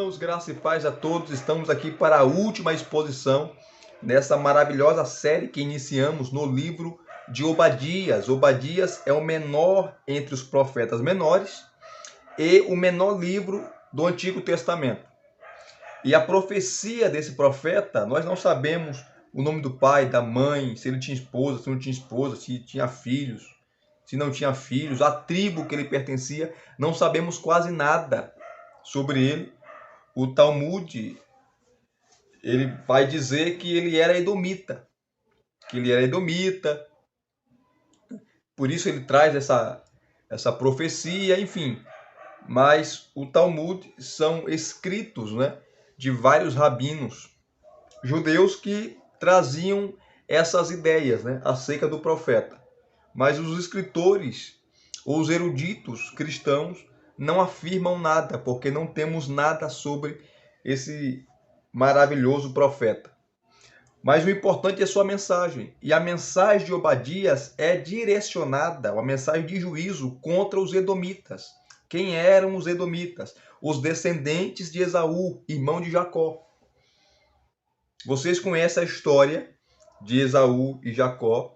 irmãos, graça e paz a todos. Estamos aqui para a última exposição dessa maravilhosa série que iniciamos no livro de Obadias. Obadias é o menor entre os profetas menores e o menor livro do Antigo Testamento. E a profecia desse profeta, nós não sabemos o nome do pai, da mãe, se ele tinha esposa, se não tinha esposa, se tinha filhos, se não tinha filhos, a tribo que ele pertencia, não sabemos quase nada sobre ele. O Talmud, ele vai dizer que ele era edomita, por isso ele traz essa profecia, enfim. Mas o Talmud são escritos, né, de vários rabinos judeus que traziam essas ideias, né, acerca do profeta. Mas os escritores, ou os eruditos cristãos, não afirmam nada, porque não temos nada sobre esse maravilhoso profeta. Mas o importante é sua mensagem. E a mensagem de Obadias é direcionada, uma mensagem de juízo contra os edomitas. Quem eram os edomitas? Os descendentes de Esaú, irmão de Jacó. Vocês conhecem a história de Esaú e Jacó.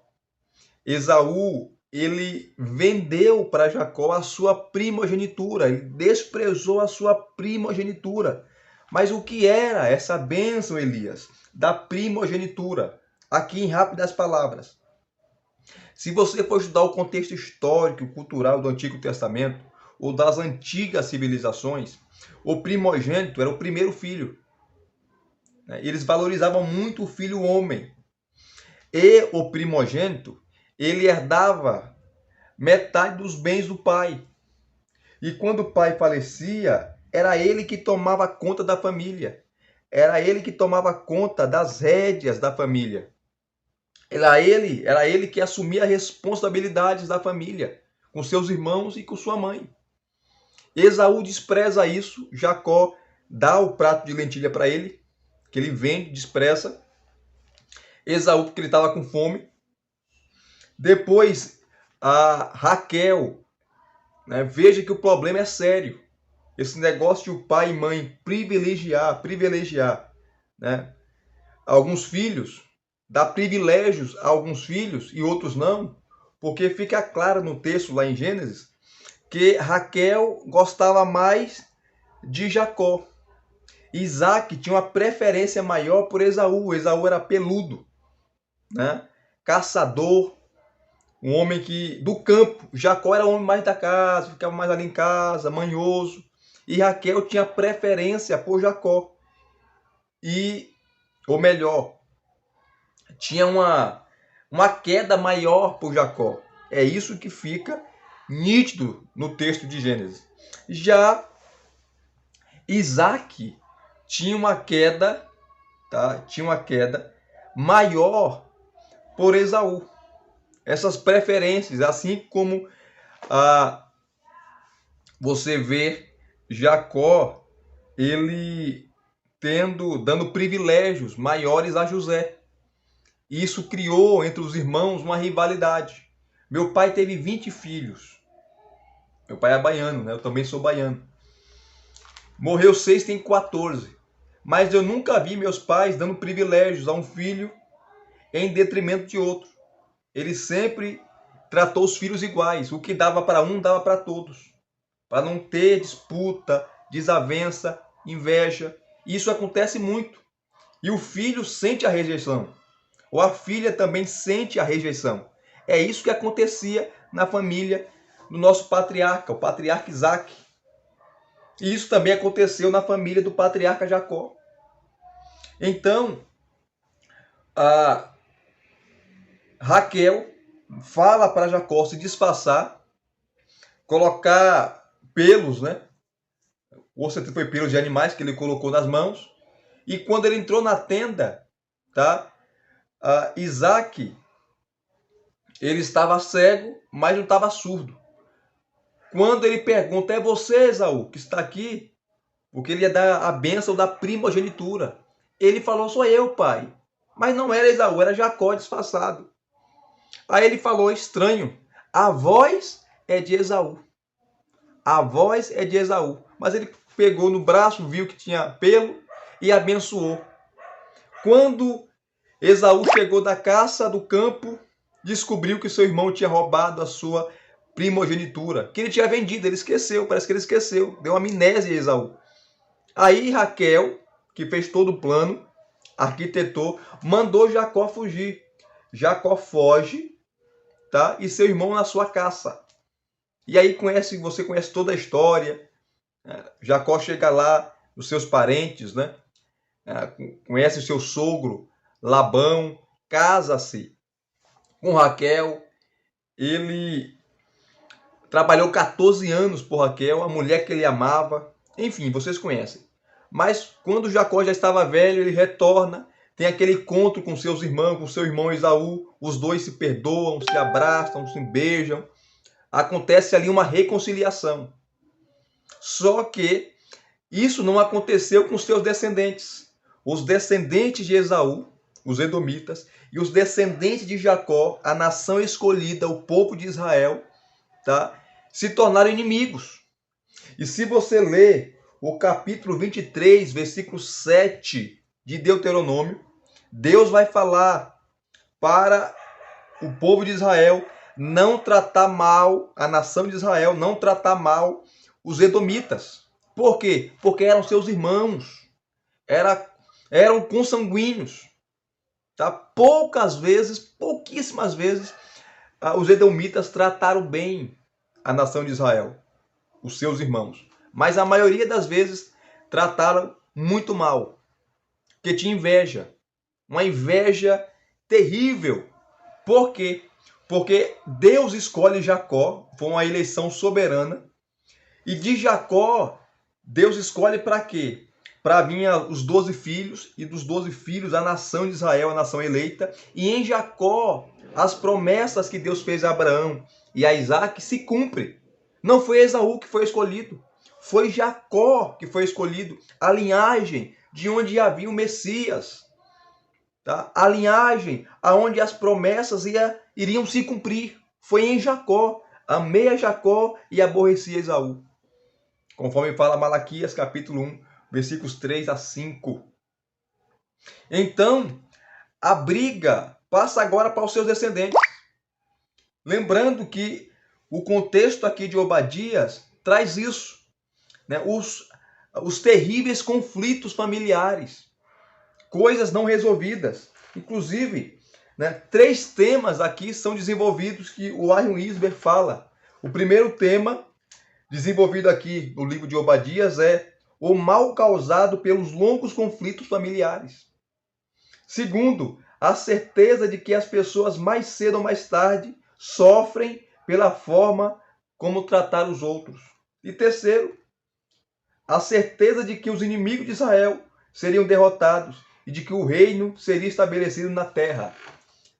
Esaú, ele vendeu para Jacó a sua primogenitura, ele desprezou a sua primogenitura. Mas o que era essa bênção, Elias, da primogenitura? Aqui em rápidas palavras. Se você for estudar o contexto histórico e cultural do Antigo Testamento, ou das antigas civilizações, o primogênito era o primeiro filho. Eles valorizavam muito o filho homem. E o primogênito, ele herdava metade dos bens do pai. E quando o pai falecia, era ele que tomava conta da família. Era ele que tomava conta das rédeas da família. Era ele que assumia as responsabilidades da família, com seus irmãos e com sua mãe. Esaú despreza isso, Jacó dá o prato de lentilha para ele, que ele vende, despreza. Esaú, porque ele estava com fome. Depois, a Raquel, né, veja que o problema é sério. Esse negócio de o pai e mãe privilegiar, né, alguns filhos, dar privilégios a alguns filhos e outros não, porque fica claro no texto lá em Gênesis que Raquel gostava mais de Jacó. Isaac tinha uma preferência maior por Esaú. Esaú era peludo, né, caçador, um homem que do campo. Jacó era o homem mais da casa, ficava mais ali em casa, manhoso. E Raquel tinha preferência por Jacó. Ou melhor, tinha uma queda maior por Jacó. É isso que fica nítido no texto de Gênesis. Já Isaac tinha uma queda, tá? Tinha uma queda maior por Esaú. Essas preferências, assim como você vê Jacó, ele dando privilégios maiores a José. Isso criou entre os irmãos uma rivalidade. Meu pai teve 20 filhos. Meu pai é baiano, né? Eu também sou baiano. Morreu 6, tem 14. Mas eu nunca vi meus pais dando privilégios a um filho em detrimento de outro. Ele sempre tratou os filhos iguais. O que dava para um, dava para todos. Para não ter disputa, desavença, inveja. Isso acontece muito. E o filho sente a rejeição. Ou a filha também sente a rejeição. É isso que acontecia na família do nosso patriarca, o patriarca Isaac. E isso também aconteceu na família do patriarca Jacó. Então, a Raquel fala para Jacó se disfarçar, colocar pelos, né? Ou se foi pelos de animais que ele colocou nas mãos. E quando ele entrou na tenda, tá? Isaac, ele estava cego, mas não estava surdo. Quando ele pergunta, é você, Esaú, que está aqui? Porque ele ia dar a bênção da primogenitura. Ele falou, sou eu, pai. Mas não era Esaú, era Jacó disfarçado. Aí ele falou, estranho, a voz é de Esaú. A voz é de Esaú. Mas ele pegou no braço, viu que tinha pelo e abençoou. Quando Esaú chegou da caça do campo, descobriu que seu irmão tinha roubado a sua primogenitura, que ele tinha vendido, ele esqueceu, parece que ele esqueceu, deu uma amnésia a Esaú. Aí Raquel, que fez todo o plano, arquitetou, mandou Jacó fugir. Jacó foge, tá? E seu irmão na sua caça. E aí você conhece toda a história. Jacó chega lá, os seus parentes, né? Conhece o seu sogro, Labão, casa-se com Raquel. Ele trabalhou 14 anos por Raquel, a mulher que ele amava. Enfim, vocês conhecem. Mas quando Jacó já estava velho, ele retorna, tem aquele encontro com seus irmãos, com seu irmão Esaú. Os dois se perdoam, se abraçam, se beijam. Acontece ali uma reconciliação. Só que isso não aconteceu com os seus descendentes. Os descendentes de Esaú, os edomitas, e os descendentes de Jacó, a nação escolhida, o povo de Israel, tá? Se tornaram inimigos. E se você ler o capítulo 23, versículo 7 de Deuteronômio, Deus vai falar para o povo de Israel não tratar mal a nação de Israel, não tratar mal os edomitas. Por quê? Porque eram seus irmãos, eram consanguíneos. Tá? Pouquíssimas vezes, os edomitas trataram bem a nação de Israel, os seus irmãos. Mas a maioria das vezes trataram muito mal, porque tinha inveja, uma inveja terrível. Por quê? Porque Deus escolhe Jacó, foi uma eleição soberana, e de Jacó, Deus escolhe para quê? Para vir os 12 filhos, e dos 12 filhos a nação de Israel, a nação eleita, e em Jacó as promessas que Deus fez a Abraão e a Isaac se cumprem. Não foi Esaú que foi escolhido, foi Jacó que foi escolhido, a linhagem de onde havia o Messias, tá? A linhagem aonde as promessas iriam se cumprir, foi em Jacó. Amei a Jacó e aborreci a Esaú, conforme fala Malaquias capítulo 1, versículos 3 a 5. Então, a briga passa agora para os seus descendentes. Lembrando que o contexto aqui de Obadias traz isso, né? Os terríveis conflitos familiares, coisas não resolvidas. Inclusive, né, 3 temas aqui são desenvolvidos que o Warren Wiersbe fala. O primeiro tema desenvolvido aqui no livro de Obadias é o mal causado pelos longos conflitos familiares. Segundo, a certeza de que as pessoas mais cedo ou mais tarde sofrem pela forma como tratar os outros. E terceiro, a certeza de que os inimigos de Israel seriam derrotados e de que o reino seria estabelecido na terra.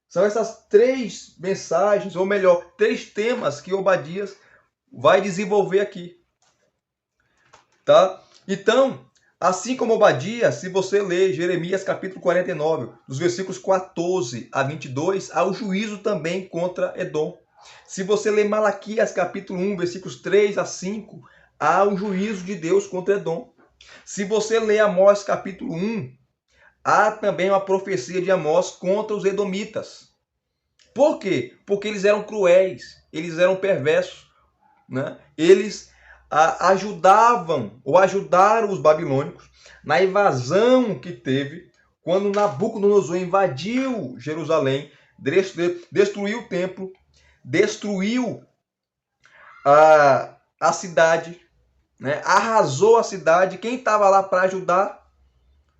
São essas 3 mensagens, ou melhor, 3 temas que Obadias vai desenvolver aqui. Tá? Então, assim como Obadias, se você ler Jeremias capítulo 49, dos versículos 14 a 22, há o juízo também contra Edom. Se você ler Malaquias capítulo 1, versículos 3 a 5, há o juízo de Deus contra Edom. Se você ler Amós capítulo 1, há também uma profecia de Amós contra os edomitas. Por quê? Porque eles eram cruéis, eles eram perversos, né? Eles ajudaram os babilônicos na invasão que teve quando Nabucodonosor invadiu Jerusalém, destruiu o templo, destruiu a cidade, né? Arrasou a cidade. Quem estava lá para ajudar?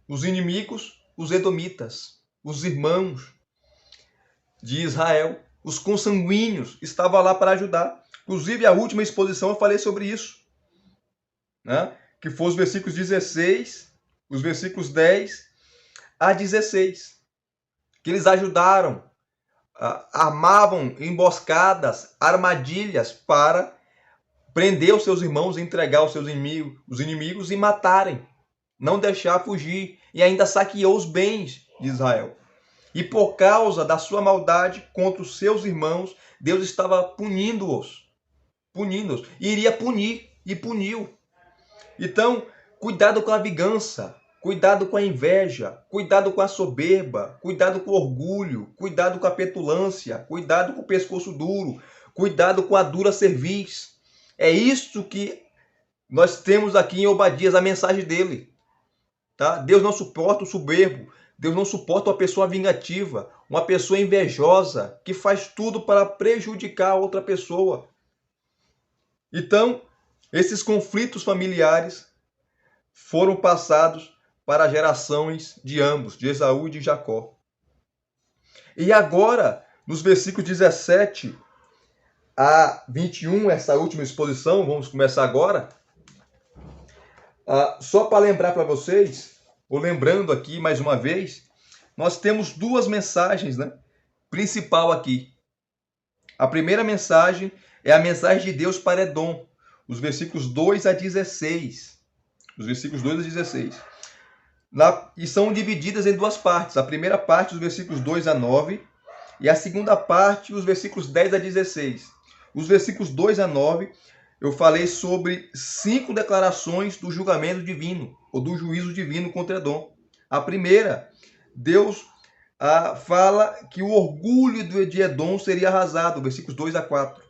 Os inimigos, os edomitas, os irmãos de Israel, os consanguíneos, estavam lá para ajudar. Inclusive, a última exposição eu falei sobre isso, né? Que foi os versículos 16, os versículos 10 a 16, que eles ajudaram, armavam emboscadas, armadilhas para prender os seus irmãos, entregar os seus inimigos e matarem, não deixar fugir, e ainda saqueou os bens de Israel. E por causa da sua maldade contra os seus irmãos, Deus estava punindo-os, e iria punir, e puniu. Então, cuidado com a vingança, cuidado com a inveja, cuidado com a soberba, cuidado com o orgulho, cuidado com a petulância, cuidado com o pescoço duro, cuidado com a dura cerviz. É isso que nós temos aqui em Obadias, a mensagem dele. Tá? Deus não suporta o soberbo, Deus não suporta uma pessoa vingativa, uma pessoa invejosa, que faz tudo para prejudicar a outra pessoa. Então, esses conflitos familiares foram passados para as gerações de ambos, de Esaú e de Jacó. E agora, nos versículos 17 a 21, essa última exposição, vamos começar agora. Só para lembrar para vocês, ou lembrando aqui mais uma vez, nós temos duas mensagens, né, principal aqui. A primeira mensagem é a mensagem de Deus para Edom, os versículos 2 a 16. Os versículos 2 a 16. E são divididas em duas partes. A primeira parte, os versículos 2 a 9, e a segunda parte, os versículos 10 a 16. Os versículos 2 a 9, eu falei sobre 5 declarações do julgamento divino, ou do juízo divino contra Edom. A primeira, Deus fala que o orgulho de Edom seria arrasado, versículos 2 a 4.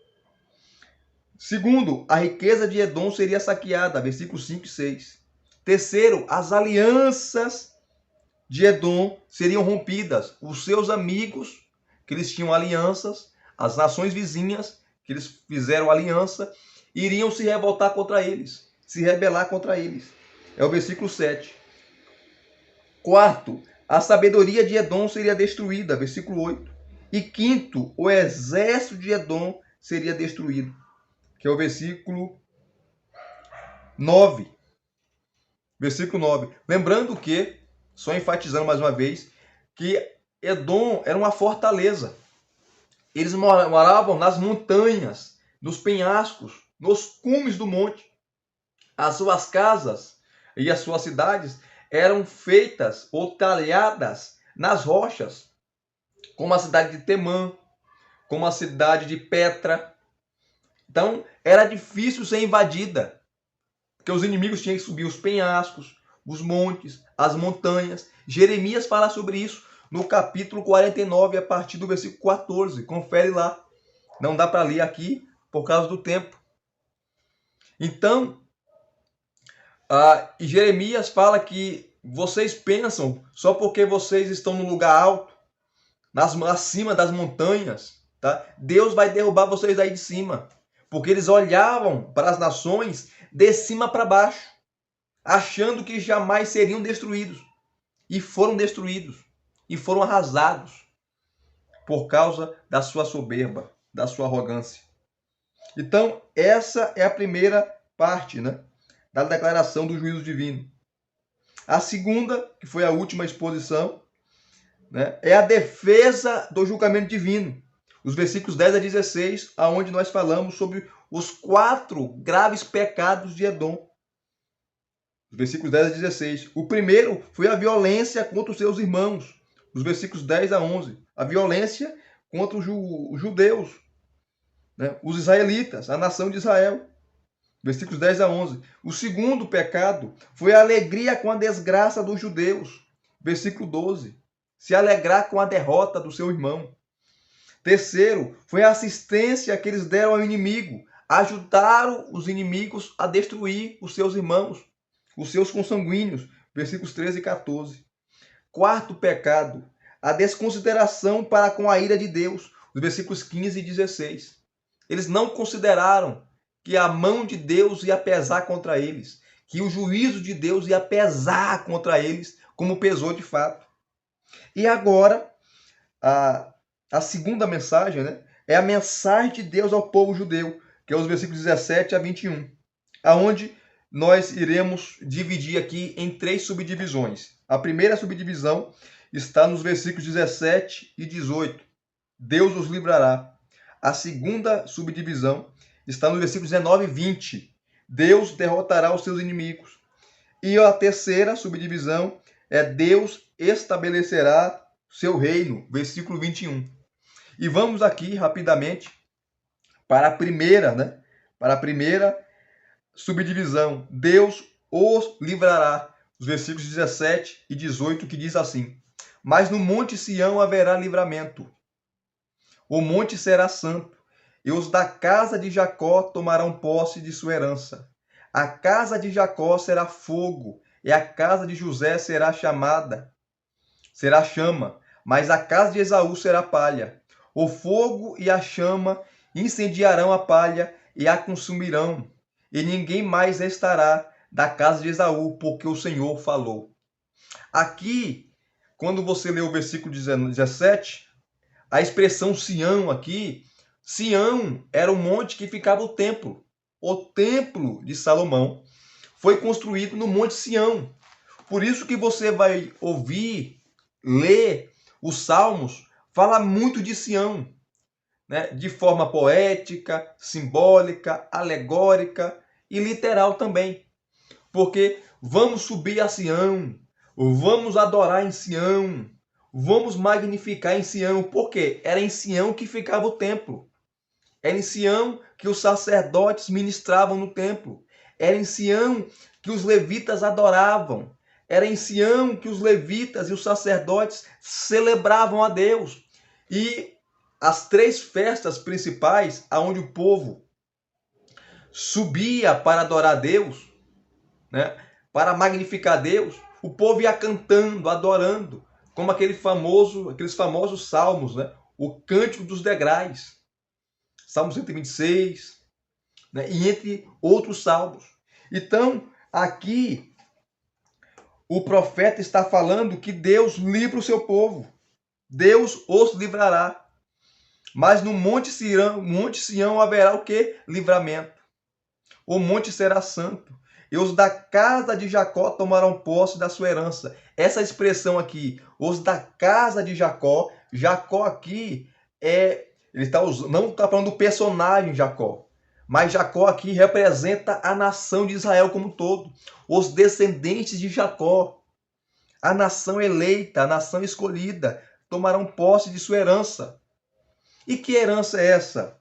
Segundo, a riqueza de Edom seria saqueada, versículos 5 e 6. Terceiro, as alianças de Edom seriam rompidas. Os seus amigos, que eles tinham alianças, as nações vizinhas, que eles fizeram aliança, iriam se revoltar contra eles, se rebelar contra eles. É o versículo 7. Quarto, a sabedoria de Edom seria destruída, versículo 8. E quinto, o exército de Edom seria destruído, que é o versículo 9. Versículo 9. Lembrando que, só enfatizando mais uma vez, que Edom era uma fortaleza. Eles moravam nas montanhas, nos penhascos, nos cumes do monte. As suas casas e as suas cidades eram feitas ou talhadas nas rochas, como a cidade de Temã, como a cidade de Petra. Então, era difícil ser invadida, porque os inimigos tinham que subir os penhascos, os montes, as montanhas. Jeremias fala sobre isso no capítulo 49, a partir do versículo 14. Confere lá. Não dá para ler aqui por causa do tempo. Então, Jeremias fala que vocês pensam, só porque vocês estão no lugar alto, acima das montanhas, tá? Deus vai derrubar vocês aí de cima. Porque eles olhavam para as nações de cima para baixo, achando que jamais seriam destruídos. E foram destruídos. E foram arrasados por causa da sua soberba, da sua arrogância. Então, essa é a primeira parte, né, da declaração do juízo divino. A segunda, que foi a última exposição, né, é a defesa do julgamento divino. Os versículos 10 a 16, aonde nós falamos sobre os 4 graves pecados de Edom. Os versículos 10 a 16. O primeiro foi a violência contra os seus irmãos. Os versículos 10 a 11. A violência contra os judeus, né, os israelitas, a nação de Israel. Versículos 10 a 11. O segundo pecado foi a alegria com a desgraça dos judeus. Versículo 12. Se alegrar com a derrota do seu irmão. Terceiro, foi a assistência que eles deram ao inimigo. Ajudaram os inimigos a destruir os seus irmãos, os seus consanguíneos. Versículos 13 e 14. Quarto pecado, a desconsideração para com a ira de Deus. Os versículos 15 e 16. Eles não consideraram que a mão de Deus ia pesar contra eles, que o juízo de Deus ia pesar contra eles, como pesou de fato. E agora, a segunda mensagem, né, é a mensagem de Deus ao povo judeu, que é os versículos 17 a 21, aonde nós iremos dividir aqui em 3 subdivisões. A primeira subdivisão está nos versículos 17 e 18. Deus os livrará. A segunda subdivisão está nos versículos 19 e 20. Deus derrotará os seus inimigos. E a terceira subdivisão é Deus estabelecerá seu reino. Versículo 21. E vamos aqui rapidamente para a primeira, né? Para a primeira subdivisão. Deus os livrará. Os versículos 17 e 18 que diz assim: Mas no monte Sião haverá livramento. O monte será santo, e os da casa de Jacó tomarão posse de sua herança. A casa de Jacó será fogo, e a casa de José será chama, mas a casa de Esaú será palha. O fogo e a chama incendiarão a palha e a consumirão, e ninguém mais restará da casa de Esaú, porque o Senhor falou. Aqui, quando você lê o versículo 17, a expressão Sião aqui, Sião era o monte que ficava o templo. O templo de Salomão foi construído no Monte Sião. Por isso que você vai ouvir, ler os Salmos, fala muito de Sião, né? De forma poética, simbólica, alegórica e literal também. Porque vamos subir a Sião, vamos adorar em Sião, vamos magnificar em Sião. Por quê? Era em Sião que ficava o templo. Era em Sião que os sacerdotes ministravam no templo. Era em Sião que os levitas adoravam. Era em Sião que os levitas e os sacerdotes celebravam a Deus. E as 3 festas principais, aonde o povo subia para adorar a Deus, né, para magnificar Deus, o povo ia cantando, adorando, como aqueles famosos salmos, né? O Cântico dos Degraus, Salmo 126, né? E entre outros salmos. Então, aqui, o profeta está falando que Deus livra o seu povo. Deus os livrará. Mas no Monte Sião haverá o quê? Livramento. O monte será santo. E os da casa de Jacó tomarão posse da sua herança. Essa expressão aqui, os da casa de Jacó, Jacó aqui não está falando do personagem Jacó, mas Jacó aqui representa a nação de Israel como um todo, os descendentes de Jacó, a nação eleita, a nação escolhida, tomarão posse de sua herança. E que herança é essa?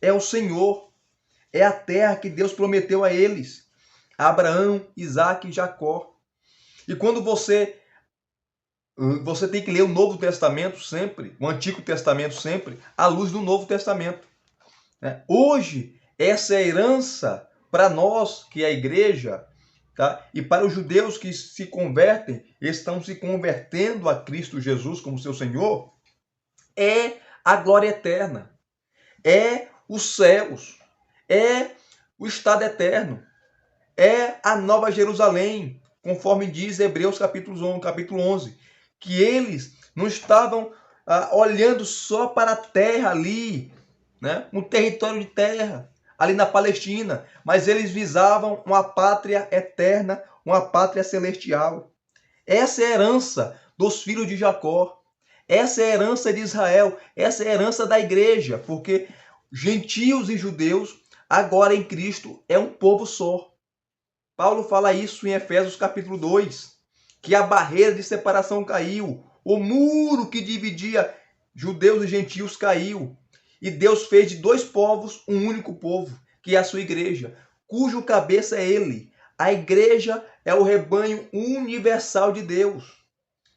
É o Senhor, é a terra que Deus prometeu a eles, a Abraão, Isaque e Jacó. E quando você tem que ler o Novo Testamento sempre, o Antigo Testamento sempre, à luz do Novo Testamento. Hoje, essa é a herança para nós, que é a igreja, tá? E para os judeus que se convertem, estão se convertendo a Cristo Jesus como seu Senhor, é a glória eterna, é os céus, é o estado eterno, é a nova Jerusalém, conforme diz Hebreus capítulo 11, que eles não estavam olhando só para a terra ali, né, um território de terra, ali na Palestina, mas eles visavam uma pátria eterna, uma pátria celestial. Essa é a herança dos filhos de Jacó. Essa é a herança de Israel. Essa é a herança da igreja, porque gentios e judeus, agora em Cristo, é um povo só. Paulo fala isso em Efésios capítulo 2, que a barreira de separação caiu, o muro que dividia judeus e gentios caiu, e Deus fez de 2 povos um único povo, que é a sua igreja, cujo cabeça é ele. A igreja é o rebanho universal de Deus,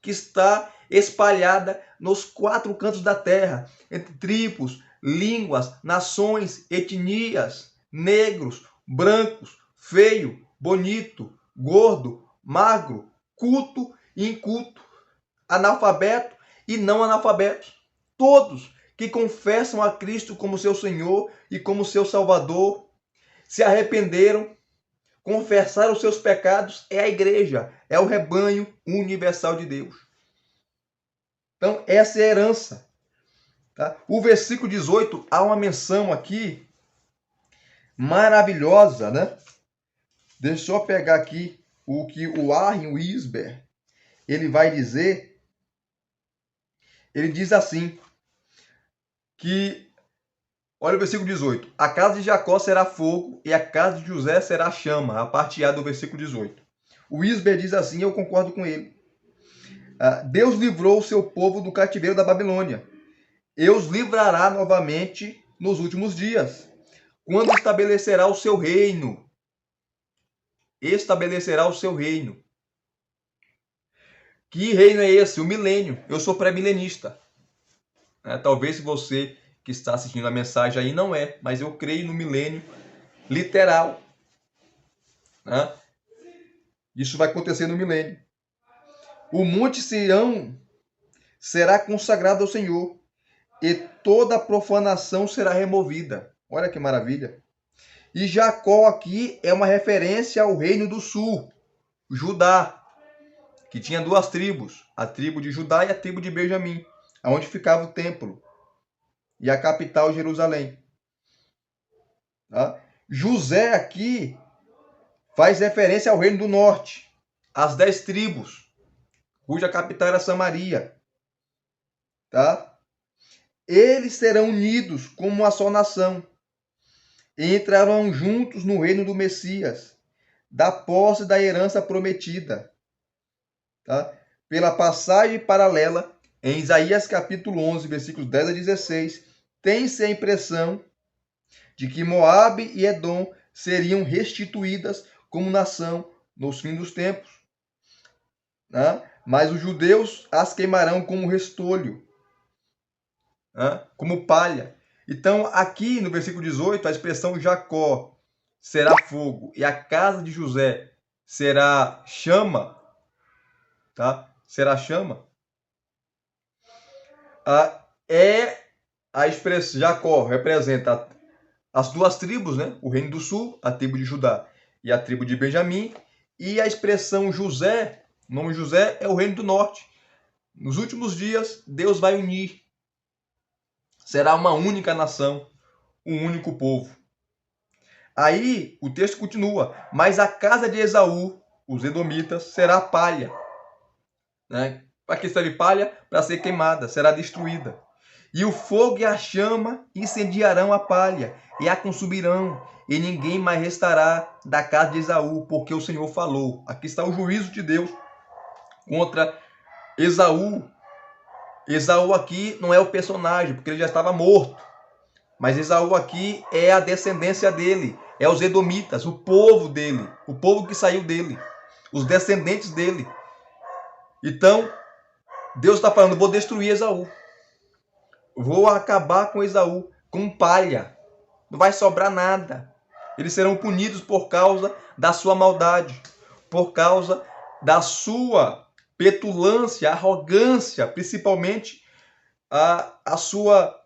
que está espalhada nos 4 cantos da terra, entre tribos, línguas, nações, etnias, negros, brancos, feio, bonito, gordo, magro, culto e inculto, analfabeto e não analfabeto. Todos que confessam a Cristo como seu Senhor e como seu Salvador, se arrependeram, confessaram os seus pecados, é a igreja, é o rebanho universal de Deus. Então, essa é a herança. Tá? O versículo 18, há uma menção aqui maravilhosa, né? Deixa eu pegar aqui o que o Warren Wisber, ele vai dizer. Ele diz assim, que, olha o versículo 18, a casa de Jacó será fogo e a casa de José será chama, a parte A do versículo 18. O Wisber diz assim, eu concordo com ele. Deus livrou o seu povo do cativeiro da Babilônia. E os livrará novamente nos últimos dias, quando estabelecerá o seu reino. estabelecerá o seu reino. Que reino é esse? O milênio. Eu sou pré-milenista. Talvez você que está assistindo a mensagem aí não é, mas eu creio no milênio literal. Né? Isso vai acontecer no milênio. O Monte Sião será consagrado ao Senhor e toda profanação será removida. Olha que maravilha. E Jacó aqui é uma referência ao reino do sul, Judá, que tinha duas tribos, a tribo de Judá e a tribo de Benjamim, onde ficava o templo e a capital Jerusalém. Tá? José aqui faz referência ao reino do norte, as 10 tribos, cuja capital era Samaria. Tá? Eles serão unidos como uma só nação e entrarão juntos no reino do Messias, da posse da herança prometida. Tá? Pela passagem paralela em Isaías capítulo 11, versículos 10 a 16, tem-se a impressão de que Moabe e Edom seriam restituídas como nação nos fins dos tempos. Né? Mas os judeus as queimarão como restolho, né? Como palha. Então, aqui no versículo 18, a expressão Jacó será fogo e a casa de José será chama, tá? Será chama. É a expressão Jacó representa as duas tribos, né? O reino do sul, a tribo de Judá e a tribo de Benjamim, e a expressão José, o nome José é o reino do norte. Nos últimos dias, Deus vai unir. Será uma única nação, um único povo. Aí o texto continua, mas a casa de Esaú, os edomitas, será palha. Né? Para que serve palha? Para ser queimada, será destruída. E o fogo e a chama incendiarão a palha e a consumirão, e ninguém mais restará da casa de Esaú, porque o Senhor falou. Aqui está o juízo de Deus contra Esaú. Esaú aqui não é o personagem, porque ele já estava morto. Mas Esaú aqui é a descendência dele, é os edomitas, o povo dele, o povo que saiu dele, os descendentes dele. Então, Deus está falando, vou destruir Esaú. Vou acabar com Esaú, com palha. Não vai sobrar nada. Eles serão punidos por causa da sua maldade, por causa da sua petulância, arrogância, principalmente a sua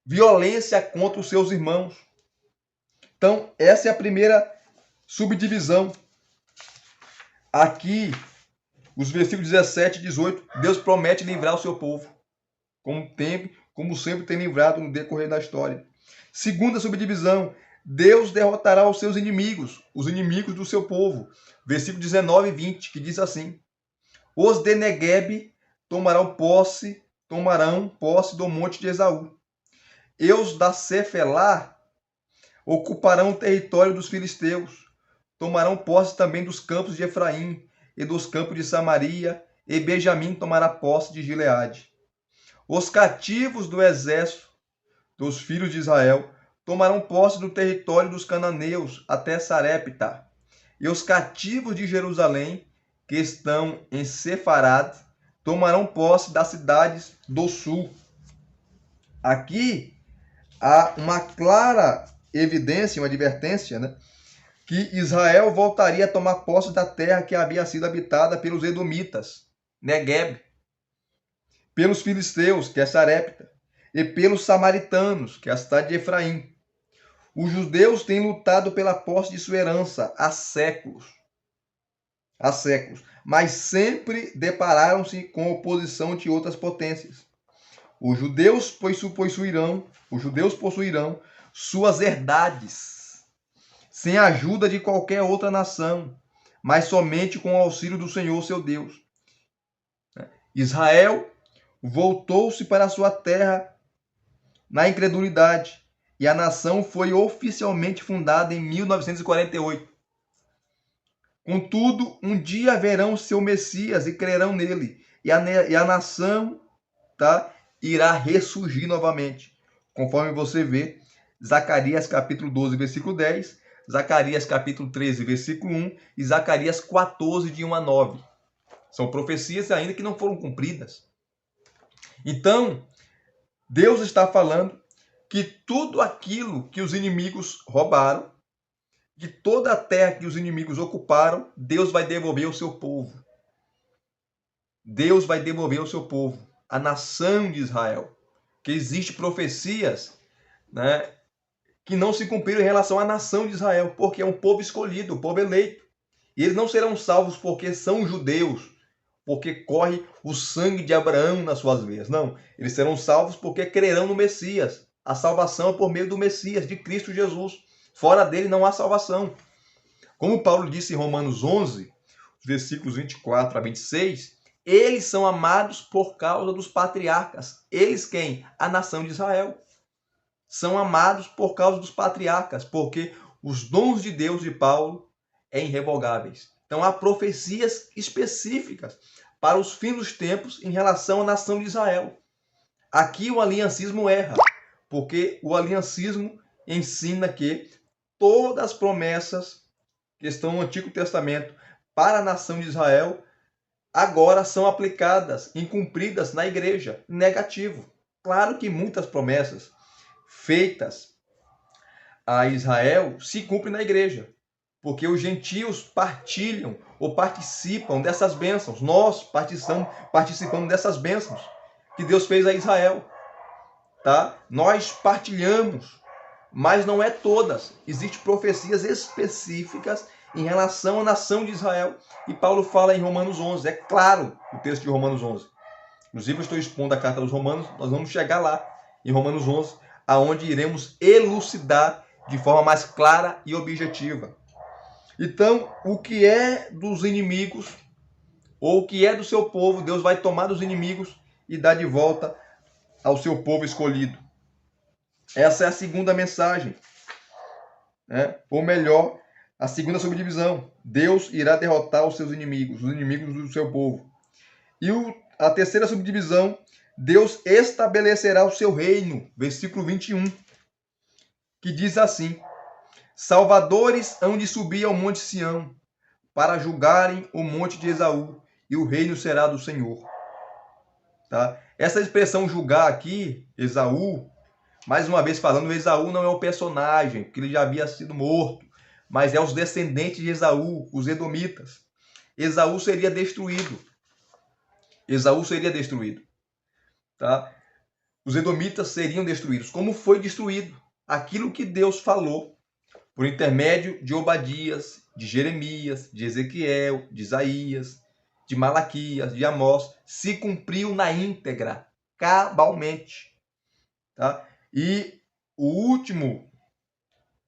violência contra os seus irmãos. Então, essa é a primeira subdivisão. Aqui, os versículos 17 e 18, Deus promete livrar o seu povo, como sempre tem livrado no decorrer da história. Segunda subdivisão, Deus derrotará os seus inimigos, os inimigos do seu povo. Versículo 19 e 20, que diz assim: os de Neguebe tomarão posse do monte de Esaú. E os da Cefelá ocuparão o território dos filisteus. Tomarão posse também dos campos de Efraim e dos campos de Samaria, e Benjamim tomará posse de Gileade. Os cativos do exército dos filhos de Israel tomarão posse do território dos cananeus até Sarepta. E os cativos de Jerusalém, que estão em Sefarad, tomarão posse das cidades do sul. Aqui há uma clara evidência, uma advertência, né, que Israel voltaria a tomar posse da terra que havia sido habitada pelos edomitas, Negueb, pelos filisteus, que é Sarepta, e pelos samaritanos, que é a cidade de Efraim. Os judeus têm lutado pela posse de sua herança há séculos, mas sempre depararam-se com a oposição de outras potências. Os judeus possuirão suas herdades, sem a ajuda de qualquer outra nação, mas somente com o auxílio do Senhor, seu Deus. Israel voltou-se para a sua terra na incredulidade, e a nação foi oficialmente fundada em 1948. Contudo, um dia verão seu Messias e crerão nele, e a nação, tá, irá ressurgir novamente. Conforme você vê, Zacarias capítulo 12, versículo 10, Zacarias capítulo 13, versículo 1 e Zacarias 14, de 1 a 9. São profecias ainda que não foram cumpridas. Então, Deus está falando que tudo aquilo que os inimigos roubaram, de toda a terra que os inimigos ocuparam, Deus vai devolver ao seu povo. Deus vai devolver ao seu povo, a nação de Israel. Que existem profecias, né, que não se cumpriram em relação à nação de Israel, porque é um povo escolhido, um povo eleito. E eles não serão salvos porque são judeus, porque corre o sangue de Abraão nas suas veias. Não, eles serão salvos porque crerão no Messias. A salvação é por meio do Messias, de Cristo Jesus. Fora dele não há salvação. Como Paulo disse em Romanos 11, versículos 24 a 26, eles são amados por causa dos patriarcas. Eles quem? A nação de Israel. São amados por causa dos patriarcas, porque os dons de Deus de Paulo é irrevogáveis. Então há profecias específicas para os fins dos tempos em relação à nação de Israel. Aqui o aliancismo erra, porque o aliancismo ensina que todas as promessas que estão no Antigo Testamento para a nação de Israel agora são aplicadas, incumpridas na igreja. Negativo. Claro que muitas promessas feitas a Israel se cumprem na igreja, porque os gentios partilham ou participam dessas bênçãos. Nós participamos dessas bênçãos que Deus fez a Israel. Tá? Nós partilhamos, mas não é todas. Existem profecias específicas em relação à nação de Israel. E Paulo fala em Romanos 11. É claro o texto de Romanos 11. Inclusive eu estou expondo a carta dos Romanos. Nós vamos chegar lá em Romanos 11, aonde iremos elucidar de forma mais clara e objetiva. Então, o que é dos inimigos, ou o que é do seu povo, Deus vai tomar dos inimigos e dar de volta ao seu povo escolhido. Essa é a segunda mensagem, né? Ou melhor, a segunda subdivisão. Deus irá derrotar os seus inimigos, os inimigos do seu povo. E a terceira subdivisão, Deus estabelecerá o seu reino, versículo 21, que diz assim: salvadores hão de subir ao monte Sião, para julgarem o monte de Esaú, e o reino será do Senhor. Tá? Essa expressão julgar aqui, Esaú, mais uma vez falando, Esaú não é um personagem, porque ele já havia sido morto, mas é os descendentes de Esaú, os edomitas. Esaú seria destruído. Esaú seria destruído. Tá? Os edomitas seriam destruídos. Como foi destruído? Aquilo que Deus falou por intermédio de Obadias, de Jeremias, de Ezequiel, de Isaías, de Malaquias, de Amós, se cumpriu na íntegra, cabalmente. Tá? E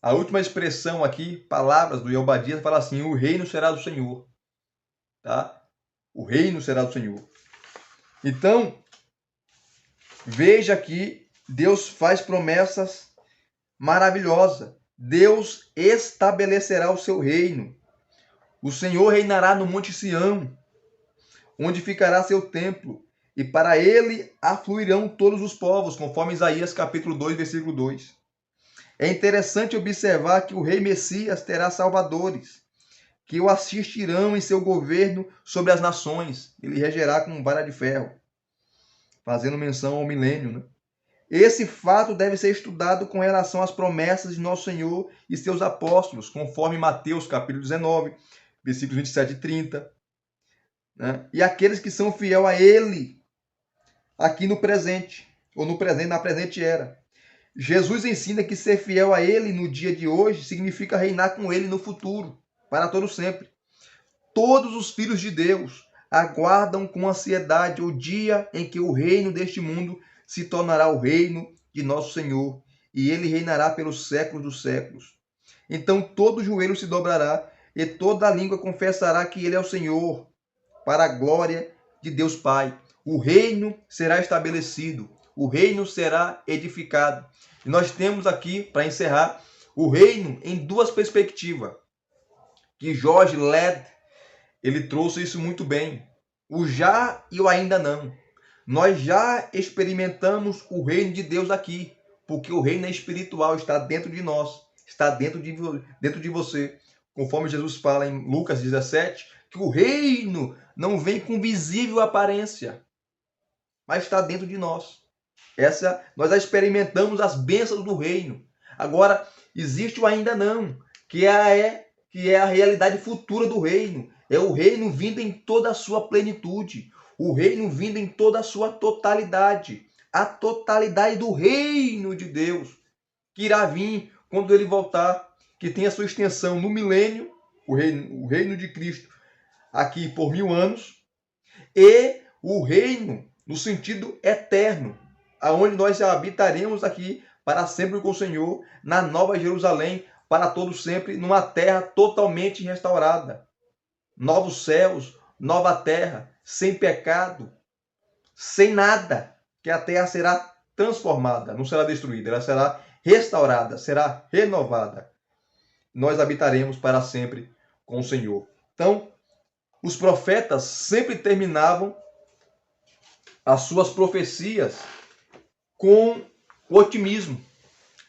a última expressão aqui, palavras do Obadias, fala assim: o reino será do Senhor. Tá? O reino será do Senhor. Então, veja que Deus faz promessas maravilhosas. Deus estabelecerá o seu reino. O Senhor reinará no Monte Sião, onde ficará seu templo, e para ele afluirão todos os povos, conforme Isaías capítulo 2, versículo 2. É interessante observar que o rei Messias terá salvadores, que o assistirão em seu governo sobre as nações. Ele regerá com vara de ferro, fazendo menção ao milênio, né? Esse fato deve ser estudado com relação às promessas de nosso Senhor e seus apóstolos, conforme Mateus capítulo 19, versículos 27 e 30. Né? E aqueles que são fiel a Ele aqui no presente, ou na presente era. Jesus ensina que ser fiel a Ele no dia de hoje significa reinar com Ele no futuro, para todo sempre. Todos os filhos de Deus aguardam com ansiedade o dia em que o reino deste mundo se tornará o reino de nosso Senhor, e ele reinará pelos séculos dos séculos. Então todo joelho se dobrará, e toda língua confessará que ele é o Senhor, para a glória de Deus Pai. O reino será estabelecido, o reino será edificado. E nós temos aqui, para encerrar, o reino em duas perspectivas, que George Led, ele trouxe isso muito bem. O já e o ainda não. Nós já experimentamos o reino de Deus aqui, porque o reino é espiritual, está dentro de nós, está dentro de você. Conforme Jesus fala em Lucas 17, que o reino não vem com visível aparência, mas está dentro de nós. Nós já experimentamos as bênçãos do reino. Agora, existe o ainda não, que é a realidade futura do reino. É o reino vindo em toda a sua plenitude. O reino vindo em toda a sua totalidade. A totalidade do reino de Deus, que irá vir quando ele voltar, que tem a sua extensão no milênio, o reino de Cristo, aqui por 1000 anos, e o reino no sentido eterno, aonde nós habitaremos aqui para sempre com o Senhor, na Nova Jerusalém, para todo sempre, numa terra totalmente restaurada. Novos céus, nova terra, sem pecado, sem nada, que a terra será transformada, não será destruída, ela será restaurada, será renovada. Nós habitaremos para sempre com o Senhor. Então, os profetas sempre terminavam as suas profecias com otimismo.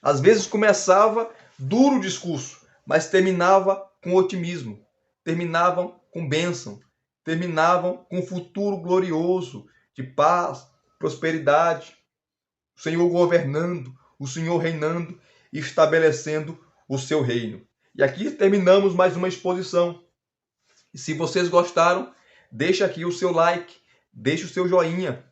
Às vezes começava duro o discurso, mas terminava com otimismo. Terminavam com bênção. Terminavam com um futuro glorioso de paz, prosperidade. O Senhor governando, o Senhor reinando e estabelecendo o seu reino. E aqui terminamos mais uma exposição. E se vocês gostaram, deixa aqui o seu like, deixa o seu joinha.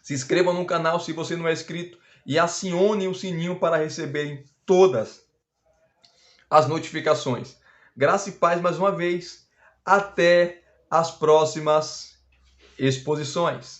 Se inscreva no canal se você não é inscrito e acione o sininho para receberem todas as notificações. Graça e paz mais uma vez. Até as próximas exposições.